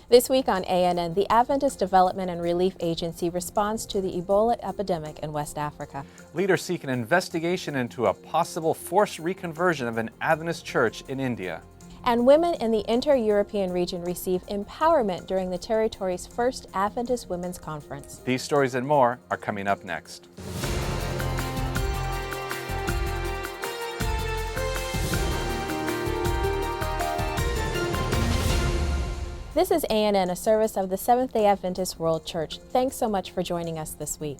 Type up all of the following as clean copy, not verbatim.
This week on ANN, the Adventist Development and Relief Agency responds to the Ebola epidemic in West Africa. Leaders seek an investigation into a possible forced reconversion of an Adventist church in India. And women in the inter-European region receive empowerment during the territory's first Adventist Women's Conference. These stories and more are coming up next. This is ANN, a service of the Seventh-day Adventist World Church. Thanks so much for joining us this week.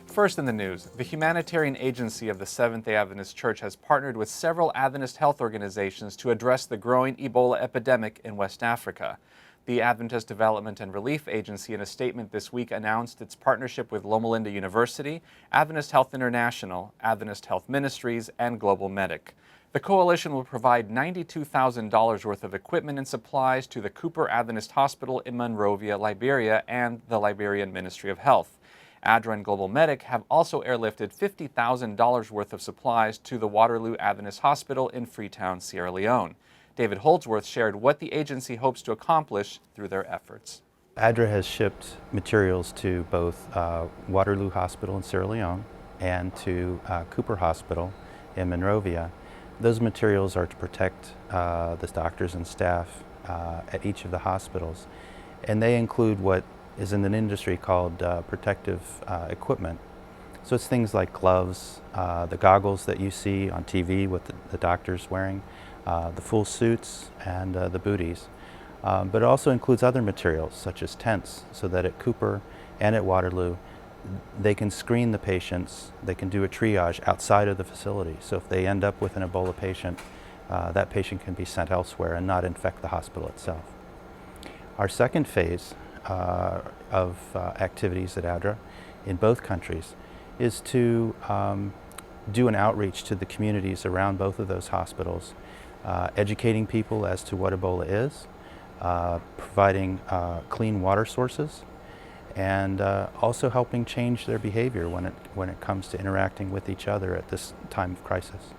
First in the news, the humanitarian agency of the Seventh-day Adventist Church has partnered with several Adventist health organizations to address the growing Ebola epidemic in West Africa. The Adventist Development and Relief Agency, in a statement this week, announced its partnership with Loma Linda University, Adventist Health International, Adventist Health Ministries, and Global Medic. The coalition will provide $92,000 worth of equipment and supplies to the Cooper Adventist Hospital in Monrovia, Liberia, and the Liberian Ministry of Health. ADRA and Global Medic have also airlifted $50,000 worth of supplies to the Waterloo Adventist Hospital in Freetown, Sierra Leone. David Holdsworth shared what the agency hopes to accomplish through their efforts. ADRA has shipped materials to both Waterloo Hospital in Sierra Leone and to Cooper Hospital in Monrovia. Those materials are to protect the doctors and staff at each of the hospitals, and they include what is in the industry called protective equipment. So it's things like gloves, the goggles that you see on TV with the doctors wearing, the full suits, and the booties. But it also includes other materials such as tents, so that at Cooper and at Waterloo they can screen the patients, they can do a triage outside of the facility. So if they end up with an Ebola patient, that patient can be sent elsewhere and not infect the hospital itself. Our second phase of activities at ADRA in both countries is to do an outreach to the communities around both of those hospitals, educating people as to what Ebola is, providing clean water sources, and also helping change their behavior when it comes to interacting with each other at this time of crisis.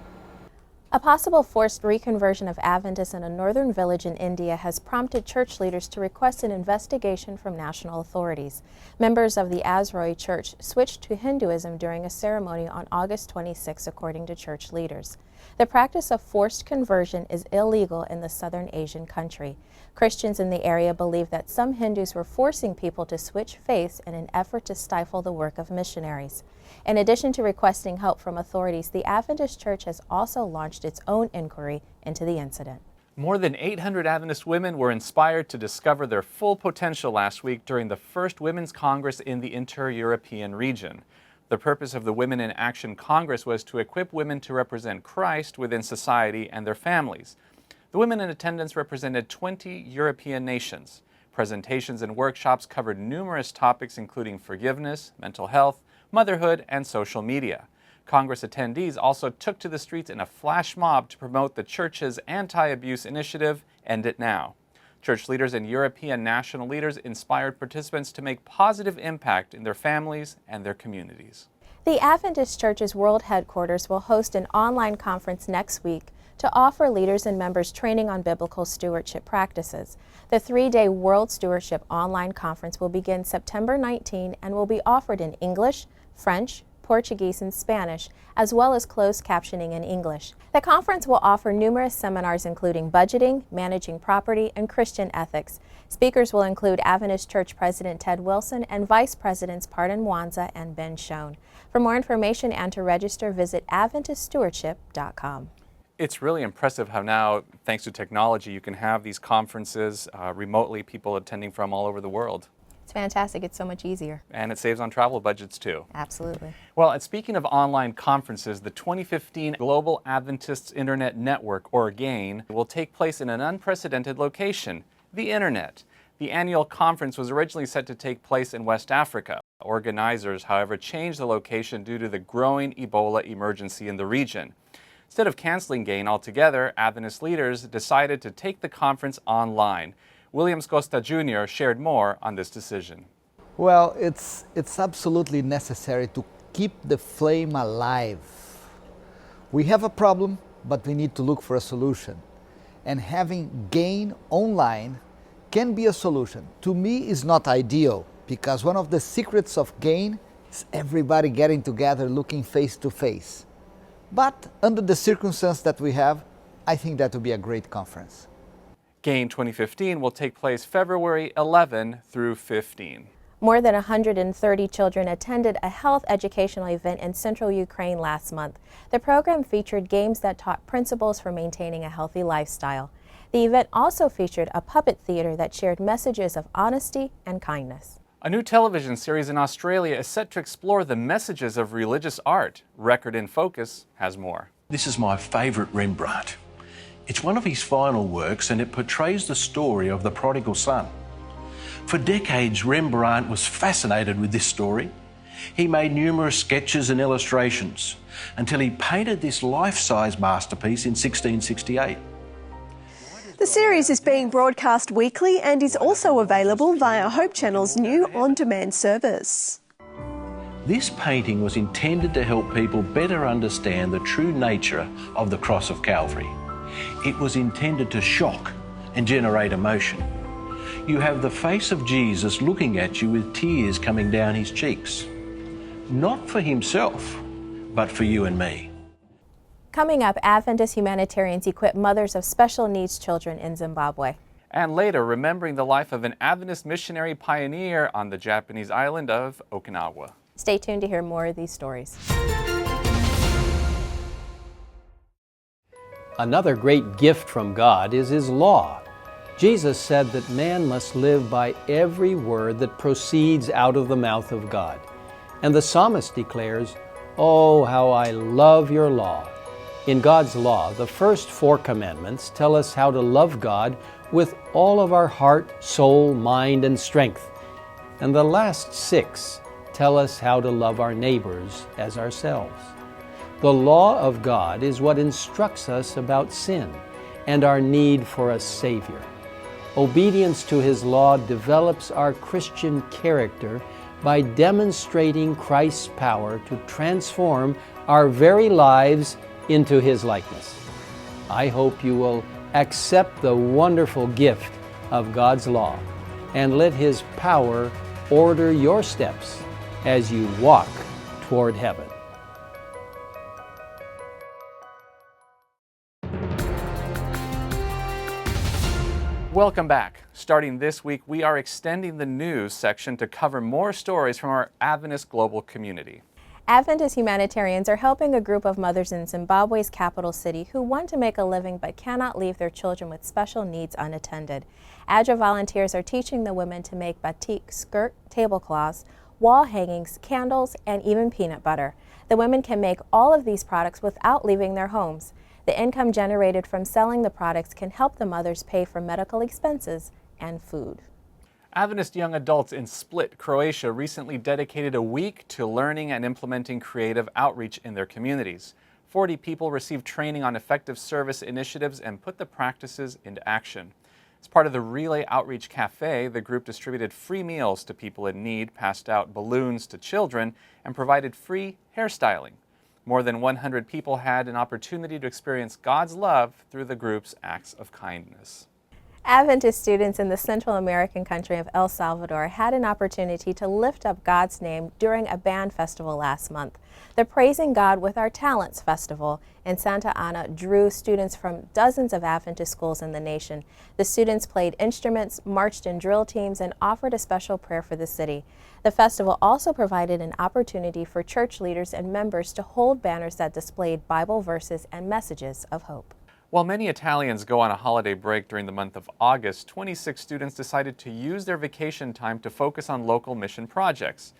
A possible forced reconversion of Adventists in a northern village in India has prompted church leaders to request an investigation from national authorities. Members of the Azroi Church switched to Hinduism during a ceremony on August 26, according to church leaders. The practice of forced conversion is illegal in the southern Asian country. Christians in the area believe that some Hindus were forcing people to switch faiths in an effort to stifle the work of missionaries. In addition to requesting help from authorities, the Adventist Church has also launched its own inquiry into the incident. More than 800 Adventist women were inspired to discover their full potential last week during the first Women's Congress in the inter-European region. The purpose of the Women in Action Congress was to equip women to represent Christ within society and their families. The women in attendance represented 20 European nations. Presentations and workshops covered numerous topics including forgiveness, mental health, motherhood, and social media. Congress attendees also took to the streets in a flash mob to promote the church's anti-abuse initiative, End It Now. Church leaders and European national leaders inspired participants to make positive impact in their families and their communities. The Adventist Church's world headquarters will host an online conference next week to offer leaders and members training on biblical stewardship practices. The three-day World Stewardship Online Conference will begin September 19 and will be offered in English, French, Portuguese, and Spanish, as well as closed captioning in English. The conference will offer numerous seminars including budgeting, managing property, and Christian ethics. Speakers will include Adventist Church President Ted Wilson and Vice Presidents Pardon Mwanza and Ben Schoen. For more information and to register, visit AdventistStewardship.com. It's really impressive how now, thanks to technology, you can have these conferences remotely, people attending from all over the world. It's fantastic. It's so much easier. And it saves on travel budgets too. Absolutely. Well, and speaking of online conferences, the 2015 Global Adventists Internet Network, or GAIN, will take place in an unprecedented location, the Internet. The annual conference was originally set to take place in West Africa. Organizers, however, changed the location due to the growing Ebola emergency in the region. Instead of canceling GAIN altogether, Adventist leaders decided to take the conference online. Williams Costa Jr. shared more on this decision. Well, it's absolutely necessary to keep the flame alive. We have a problem, but we need to look for a solution. And having GAIN online can be a solution. To me, is not ideal, because one of the secrets of gain is everybody getting together, looking face to face. But under the circumstance that we have, I think that would be a great conference. GAIN 2015 will take place February 11 through 15. More than 130 children attended a health educational event in central Ukraine last month. The program featured games that taught principles for maintaining a healthy lifestyle. The event also featured a puppet theater that shared messages of honesty and kindness. A new television series in Australia is set to explore the messages of religious art. Record in Focus has more. This is my favourite Rembrandt. It's one of his final works, and it portrays the story of the prodigal son. For decades, Rembrandt was fascinated with this story. He made numerous sketches and illustrations until he painted this life-size masterpiece in 1668. The series is being broadcast weekly and is also available via Hope Channel's new on-demand service. This painting was intended to help people better understand the true nature of the cross of Calvary. It was intended to shock and generate emotion. You have the face of Jesus looking at you with tears coming down his cheeks. Not for himself, but for you and me. Coming up, Adventist humanitarians equip mothers of special needs children in Zimbabwe. And later, remembering the life of an Adventist missionary pioneer on the Japanese island of Okinawa. Stay tuned to hear more of these stories. Another great gift from God is His law. Jesus said that man must live by every word that proceeds out of the mouth of God. And the psalmist declares, "Oh, how I love your law." In God's law, the first 4 commandments tell us how to love God with all of our heart, soul, mind, and strength. And the last 6 tell us how to love our neighbors as ourselves. The law of God is what instructs us about sin and our need for a Savior. Obedience to His law develops our Christian character by demonstrating Christ's power to transform our very lives into His likeness. I hope you will accept the wonderful gift of God's law and let His power order your steps as you walk toward heaven. Welcome back. Starting this week, we are extending the news section to cover more stories from our Adventist global community. Adventist humanitarians are helping a group of mothers in Zimbabwe's capital city who want to make a living but cannot leave their children with special needs unattended. Agile volunteers are teaching the women to make batik skirt tablecloths, wall hangings, candles, and even peanut butter. The women can make all of these products without leaving their homes. The income generated from selling the products can help the mothers pay for medical expenses and food. Adventist young adults in Split, Croatia recently dedicated a week to learning and implementing creative outreach in their communities. 40 people received training on effective service initiatives and put the practices into action. As part of the Relay Outreach Cafe, the group distributed free meals to people in need, passed out balloons to children, and provided free hairstyling. More than 100 people had an opportunity to experience God's love through the group's acts of kindness. Adventist students in the Central American country of El Salvador had an opportunity to lift up God's name during a band festival last month. The Praising God with Our Talents Festival in Santa Ana drew students from dozens of Adventist schools in the nation. The students played instruments, marched in drill teams, and offered a special prayer for the city. The festival also provided an opportunity for church leaders and members to hold banners that displayed Bible verses and messages of hope. While many Italians go on a holiday break during the month of August, 26 students decided to use their vacation time to focus on local mission projects.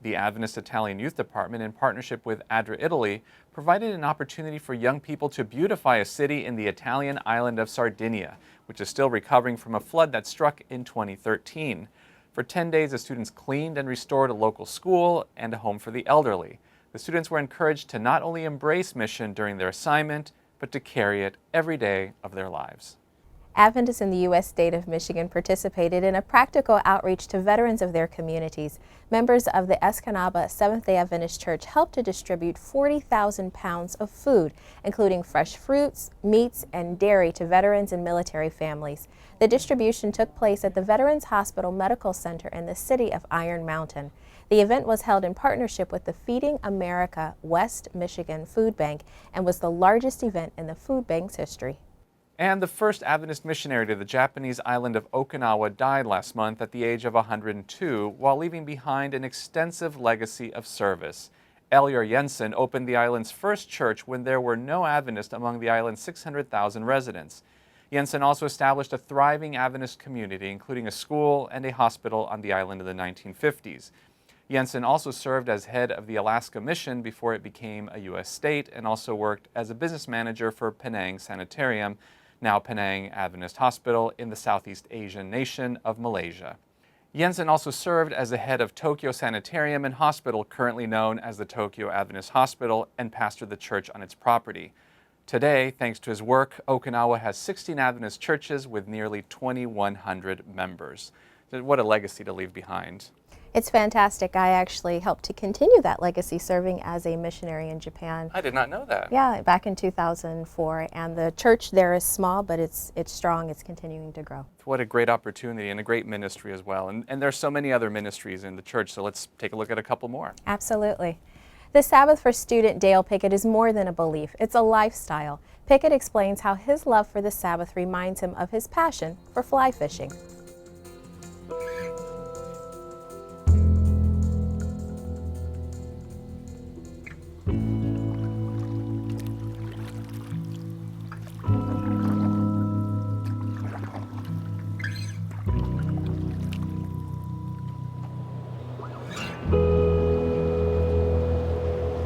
The Adventist Italian Youth Department, in partnership with Adra Italy, provided an opportunity for young people to beautify a city in the Italian island of Sardinia, which is still recovering from a flood that struck in 2013. For 10 days, the students cleaned and restored a local school and a home for the elderly. The students were encouraged to not only embrace mission during their assignment, but to carry it every day of their lives. Adventists in the U.S. state of Michigan participated in a practical outreach to veterans of their communities. Members of the Escanaba Seventh-day Adventist Church helped to distribute 40,000 pounds of food, including fresh fruits, meats, and dairy to veterans and military families. The distribution took place at the Veterans Hospital Medical Center in the city of Iron Mountain. The event was held in partnership with the Feeding America West Michigan Food Bank and was the largest event in the food bank's history. And the first Adventist missionary to the Japanese island of Okinawa died last month at the age of 102 while leaving behind an extensive legacy of service. Elior Jensen opened the island's first church when there were no Adventists among the island's 600,000 residents. Jensen also established a thriving Adventist community, including a school and a hospital on the island in the 1950s. Jensen also served as head of the Alaska Mission before it became a U.S. state, and also worked as a business manager for Penang Sanitarium, now Penang Adventist Hospital, in the Southeast Asian nation of Malaysia. Jensen also served as the head of Tokyo Sanitarium and Hospital, currently known as the Tokyo Adventist Hospital, and pastored the church on its property. Today, thanks to his work, Okinawa has 16 Adventist churches with nearly 2,100 members. What a legacy to leave behind. It's fantastic. I actually helped to continue that legacy serving as a missionary in Japan. I did not know that. Yeah, back in 2004. And the church there is small, but it's strong. It's continuing to grow. What a great opportunity and a great ministry as well. And there's so many other ministries in the church, so let's take a look at a couple more. Absolutely. The Sabbath for student Dale Pickett is more than a belief. It's a lifestyle. Pickett explains how his love for the Sabbath reminds him of his passion for fly fishing.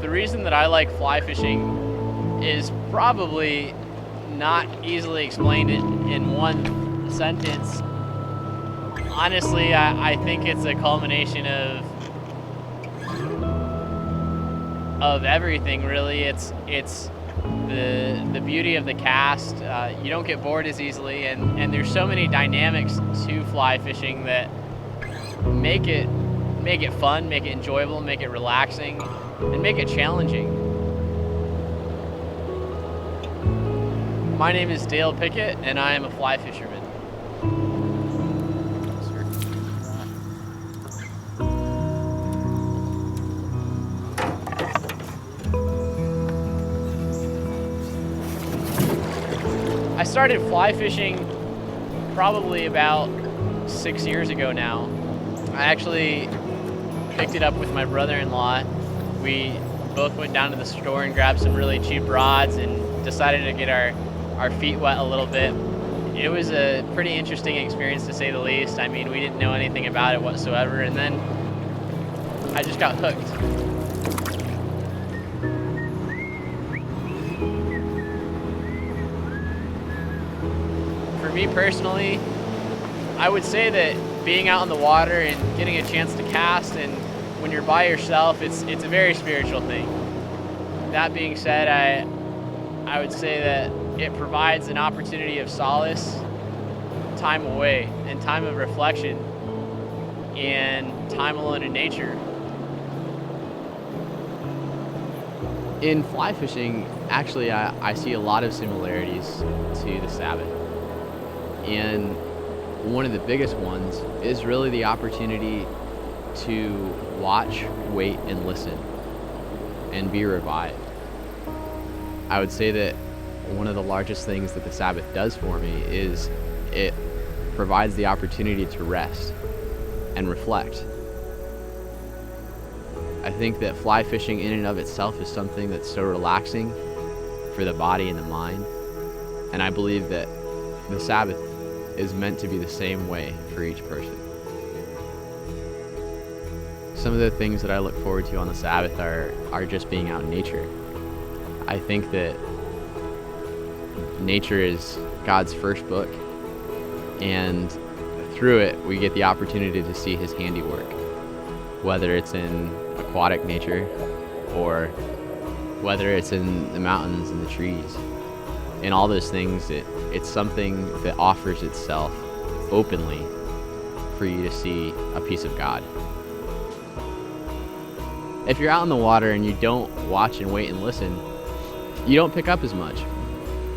The reason that I like fly fishing is probably not easily explained in one sentence. Honestly, I think it's a culmination of everything, really. It's the beauty of the cast. You don't get bored as easily, and there's so many dynamics to fly fishing that make it fun, make it enjoyable, make it relaxing, and make it challenging. My name is Dale Pickett, and I am a fly fisherman. I started fly fishing probably about 6 years ago now. I actually picked it up with my brother-in-law. We both went down to the store and grabbed some really cheap rods and decided to get our feet wet a little bit. It was a pretty interesting experience, to say the least. I mean, we didn't know anything about it whatsoever, and then I just got hooked. For me personally, I would say that being out in the water and getting a chance to cast, and when you're by yourself, it's a very spiritual thing. That being said, I would say that it provides an opportunity of solace, time away, and time of reflection, and time alone in nature. In fly fishing, actually, I see a lot of similarities to the Sabbath. And one of the biggest ones is really the opportunity to watch, wait, and listen, and be revived. I would say that one of the largest things that the Sabbath does for me is it provides the opportunity to rest and reflect. I think that fly fishing in and of itself is something that's so relaxing for the body and the mind, and I believe that the Sabbath is meant to be the same way for each person. Some of the things that I look forward to on the Sabbath are just being out in nature. I think that nature is God's first book, and through it we get the opportunity to see His handiwork, whether it's in aquatic nature or whether it's in the mountains and the trees. and all those things, it's something that offers itself openly for you to see a piece of God. If you're out in the water and you don't watch and wait and listen, you don't pick up as much.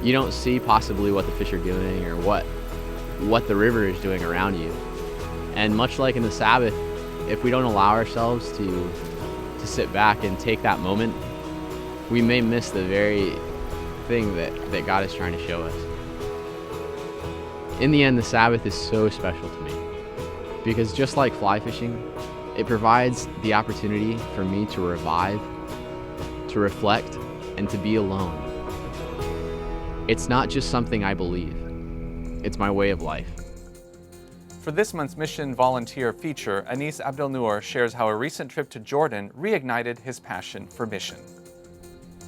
You don't see possibly what the fish are doing or what the river is doing around you. And much like in the Sabbath, if we don't allow ourselves to sit back and take that moment, we may miss the very thing that God is trying to show us. In the end, the Sabbath is so special to me because just like fly fishing, it provides the opportunity for me to revive, to reflect, and to be alone. It's not just something I believe, it's my way of life. For this month's Mission Volunteer feature, Anis Abdelnour shares how a recent trip to Jordan reignited his passion for mission.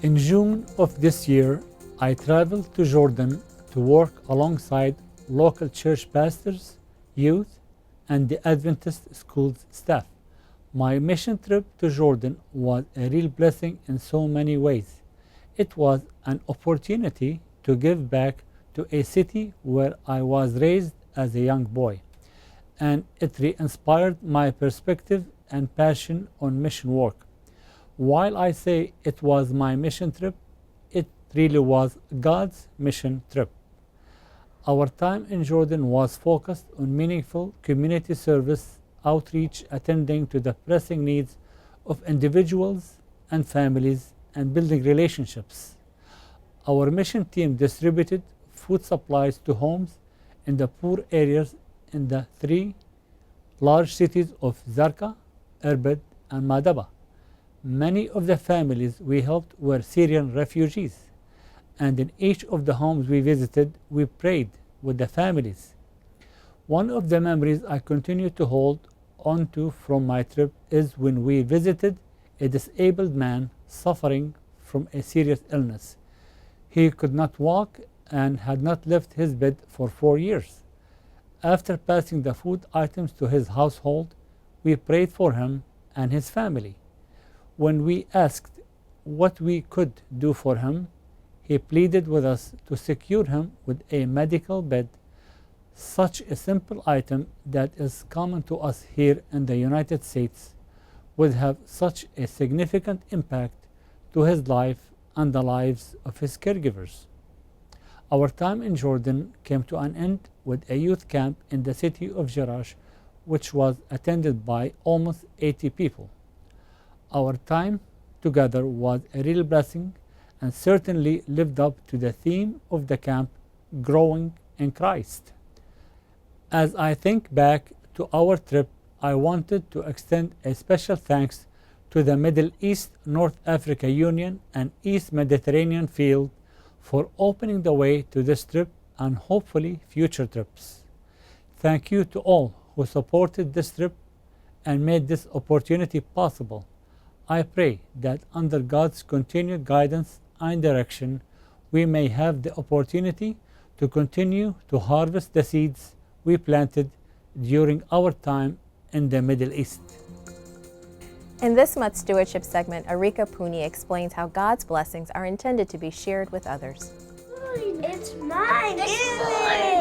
In June of this year, I traveled to Jordan to work alongside local church pastors, youth, and the Adventist schools staff. My mission trip to Jordan was a real blessing in so many ways. It was an opportunity to give back to a city where I was raised as a young boy, and it re-inspired my perspective and passion on mission work. While I say it was my mission trip, it really was God's mission trip. Our time in Jordan was focused on meaningful community service, outreach, attending to the pressing needs of individuals and families, and building relationships. Our mission team distributed food supplies to homes in the poor areas in the 3 large cities of Zarqa, Irbid, and Madaba. Many of the families we helped were Syrian refugees, and in each of the homes we visited, we prayed with the families. One of the memories I continue to hold on to from my trip is when we visited a disabled man suffering from a serious illness. He could not walk and had not left his bed for 4 years. After passing the food items to his household, we prayed for him and his family. When we asked what we could do for him, he pleaded with us to secure him with a medical bed, such a simple item that is common to us here in the United States would have such a significant impact to his life and the lives of his caregivers. Our time in Jordan came to an end with a youth camp in the city of Jerash, which was attended by almost 80 people. Our time together was a real blessing and certainly lived up to the theme of the camp, growing in Christ. As I think back to our trip, I wanted to extend a special thanks to the Middle East North Africa Union and East Mediterranean Field for opening the way to this trip and hopefully future trips. Thank you to all who supported this trip and made this opportunity possible. I pray that under God's continued guidance and direction, we may have the opportunity to continue to harvest the seeds we planted during our time in the Middle East. In this month's stewardship segment, Arika Puni explains how God's blessings are intended to be shared with others. It's mine, isn't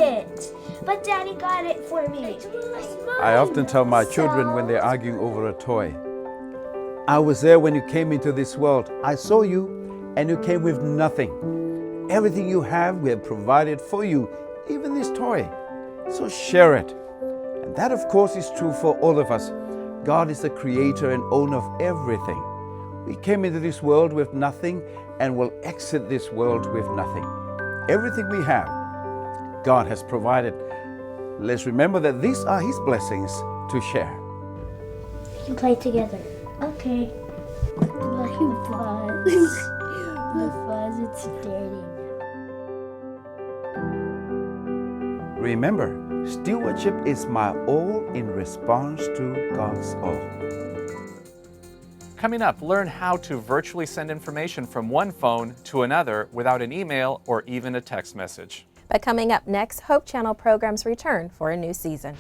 it? But Daddy got it for me. I often tell my children when they're arguing over a toy, I was there when you came into this world. I saw you and you came with nothing. Everything you have, we have provided for you, even this toy. So share it. And that, of course, is true for all of us. God is the creator and owner of everything. We came into this world with nothing and will exit this world with nothing. Everything we have, God has provided. Let's remember that these are His blessings to share. We can play together. Okay. Like Buzz. The Buzz, it's dirty. Remember, stewardship is my all in response to God's all. Coming up, learn how to virtually send information from one phone to another without an email or even a text message. But coming up next, Hope Channel programs return for a new season.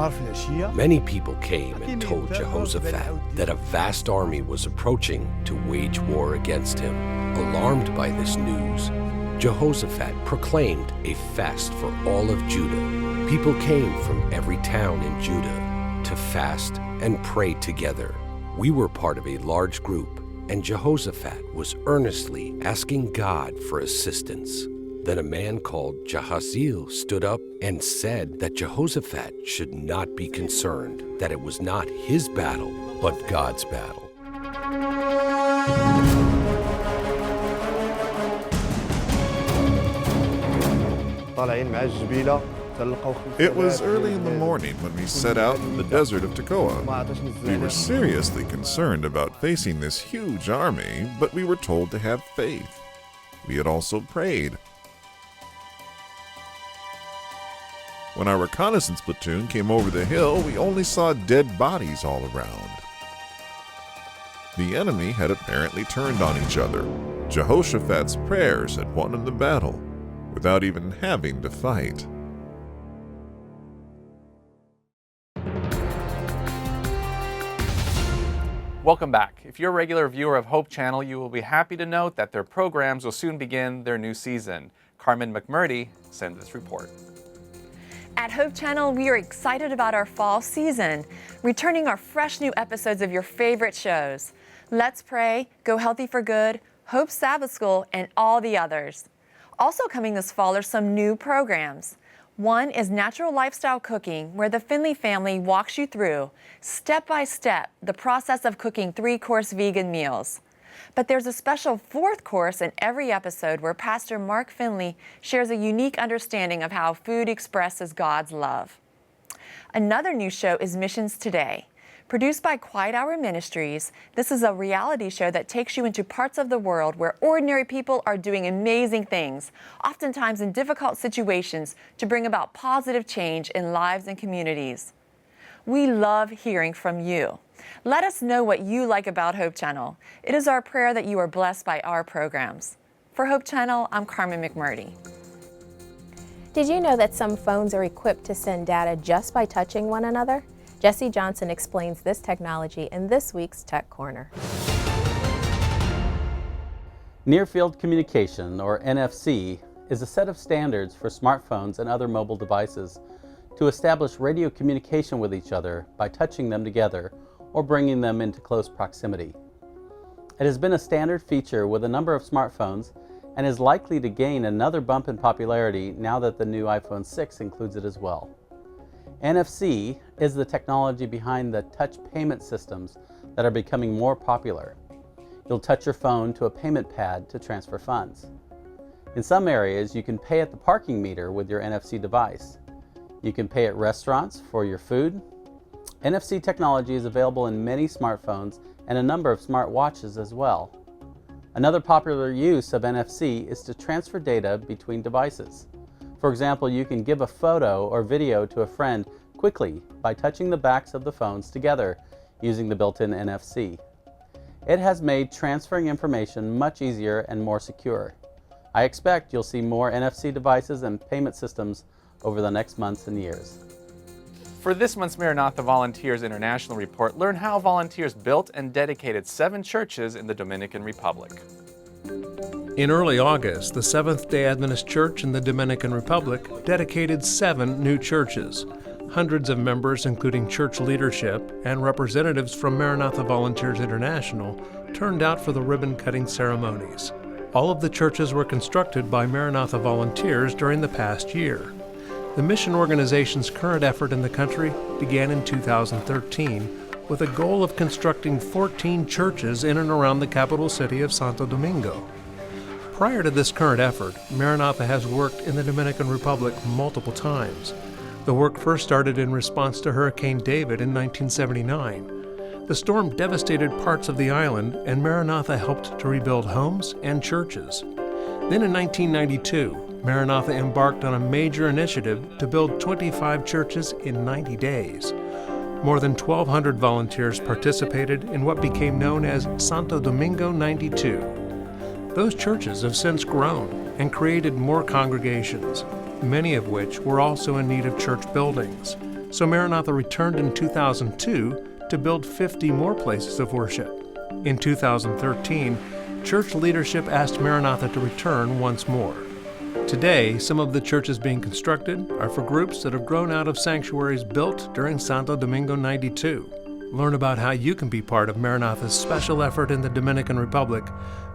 Many people came and told Jehoshaphat that a vast army was approaching to wage war against him. Alarmed by this news, Jehoshaphat proclaimed a fast for all of Judah. People came from every town in Judah to fast and pray together. We were part of a large group, and Jehoshaphat was earnestly asking God for assistance. Then a man called Jahaziel stood up and said that Jehoshaphat should not be concerned, that it was not his battle, but God's battle. It was early in the morning when we set out in the desert of Tekoa. We were seriously concerned about facing this huge army, but we were told to have faith. We had also prayed. When our reconnaissance platoon came over the hill, we only saw dead bodies all around. The enemy had apparently turned on each other. Jehoshaphat's prayers had won the battle, without even having to fight. Welcome back. If you're a regular viewer of Hope Channel, you will be happy to note that their programs will soon begin their new season. Carmen McMurdy sends this report. At Hope Channel, we are excited about our fall season, returning our fresh new episodes of your favorite shows. Let's Pray, Go Healthy for Good, Hope Sabbath School, and all the others. Also coming this fall are some new programs. One is Natural Lifestyle Cooking, where the Finley family walks you through, step by step, the process of cooking 3-course vegan meals. But there's a special 4th course in every episode where Pastor Mark Finley shares a unique understanding of how food expresses God's love. Another new show is Missions Today. Produced by Quiet Hour Ministries, this is a reality show that takes you into parts of the world where ordinary people are doing amazing things, oftentimes in difficult situations, to bring about positive change in lives and communities. We love hearing from you. Let us know what you like about Hope Channel. It is our prayer that you are blessed by our programs. For Hope Channel, I'm Carmen McMurdy. Did you know that some phones are equipped to send data just by touching one another? Jesse Johnson explains this technology in this week's Tech Corner. Near Field Communication, or NFC, is a set of standards for smartphones and other mobile devices to establish radio communication with each other by touching them together or bringing them into close proximity. It has been a standard feature with a number of smartphones and is likely to gain another bump in popularity now that the new iPhone 6 includes it as well. NFC is the technology behind the touch payment systems that are becoming more popular. You'll touch your phone to a payment pad to transfer funds. In some areas, you can pay at the parking meter with your NFC device. You can pay at restaurants for your food. NFC technology is available in many smartphones and a number of smartwatches as well. Another popular use of NFC is to transfer data between devices. For example, you can give a photo or video to a friend quickly by touching the backs of the phones together using the built-in NFC. It has made transferring information much easier and more secure. I expect you'll see more NFC devices and payment systems over the next months and years. For this month's Maranatha Volunteers International Report, learn how volunteers built and dedicated 7 churches in the Dominican Republic. In early August, the Seventh-day Adventist Church in the Dominican Republic dedicated 7 new churches. Hundreds of members, including church leadership and representatives from Maranatha Volunteers International, turned out for the ribbon-cutting ceremonies. All of the churches were constructed by Maranatha volunteers during the past year. The mission organization's current effort in the country began in 2013 with a goal of constructing 14 churches in and around the capital city of Santo Domingo. Prior to this current effort, Maranatha has worked in the Dominican Republic multiple times. The work first started in response to Hurricane David in 1979. The storm devastated parts of the island, and Maranatha helped to rebuild homes and churches. Then in 1992, Maranatha embarked on a major initiative to build 25 churches in 90 days. More than 1,200 volunteers participated in what became known as Santo Domingo 92. Those churches have since grown and created more congregations, many of which were also in need of church buildings. so Maranatha returned in 2002 to build 50 more places of worship. In 2013, church leadership asked Maranatha to return once more. Today, some of the churches being constructed are for groups that have grown out of sanctuaries built during Santo Domingo 92. Learn about how you can be part of Maranatha's special effort in the Dominican Republic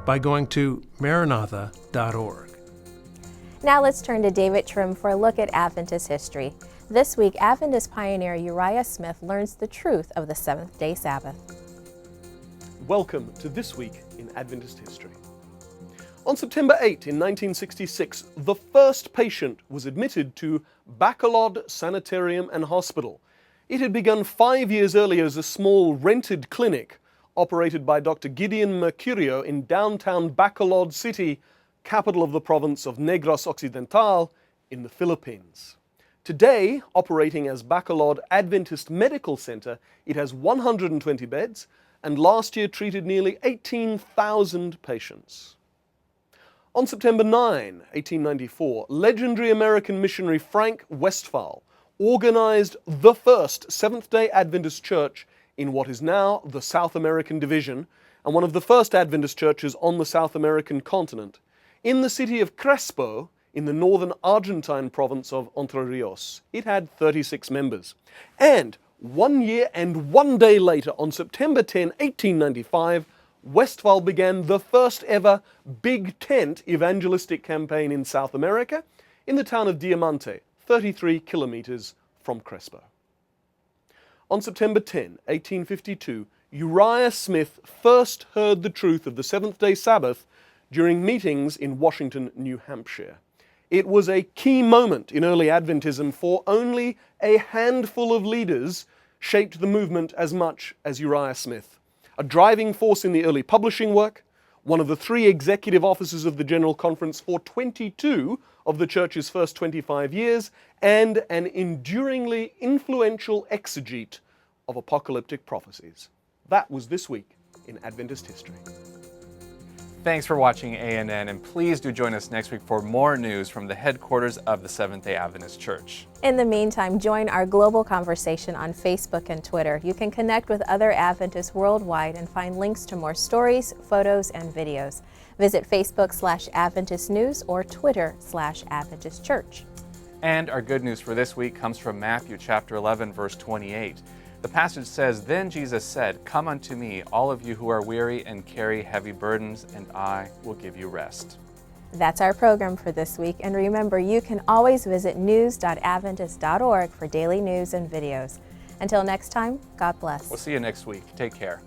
by going to maranatha.org. Now let's turn to David Trim for a look at Adventist history. This week, Adventist pioneer Uriah Smith learns the truth of the seventh-day Sabbath. Welcome to This Week in Adventist History. On September 8, in 1966, the first patient was admitted to Bacolod Sanitarium and Hospital. It had begun 5 years earlier as a small rented clinic operated by Dr. Gideon Mercurio in downtown Bacolod City, capital of the province of Negros Occidental in the Philippines. Today, operating as Bacolod Adventist Medical Center, it has 120 beds and last year treated nearly 18,000 patients. On September 9, 1894, legendary American missionary Frank Westphal organized the first Seventh-day Adventist church in what is now the South American Division and one of the first Adventist churches on the South American continent, in the city of Crespo in the northern Argentine province of Entre Rios. It had 36 members. And 1 year and 1 day later, on September 10, 1895, Westphal began the first ever Big Tent evangelistic campaign in South America in the town of Diamante, 33 kilometers from Crespo. On September 10, 1852, Uriah Smith first heard the truth of the seventh-day Sabbath during meetings in Washington, New Hampshire. It was a key moment in early Adventism, for only a handful of leaders shaped the movement as much as Uriah Smith. A driving force in the early publishing work, one of the 3 executive officers of the General Conference for 22 of the Church's first 25 years, and an enduringly influential exegete of apocalyptic prophecies. That was This Week in Adventist History. Thanks for watching ANN, and please do join us next week for more news from the headquarters of the Seventh-day Adventist Church. In the meantime, join our global conversation on Facebook and Twitter. You can connect with other Adventists worldwide and find links to more stories, photos, and videos. Visit Facebook/Adventist News or Twitter/Adventist Church. And our good news for this week comes from Matthew chapter 11, verse 28. The passage says, "Then Jesus said, 'Come unto me, all of you who are weary and carry heavy burdens, and I will give you rest.'" That's our program for this week, and remember, you can always visit news.adventist.org for daily news and videos. Until next time, God bless. We'll see you next week. Take care.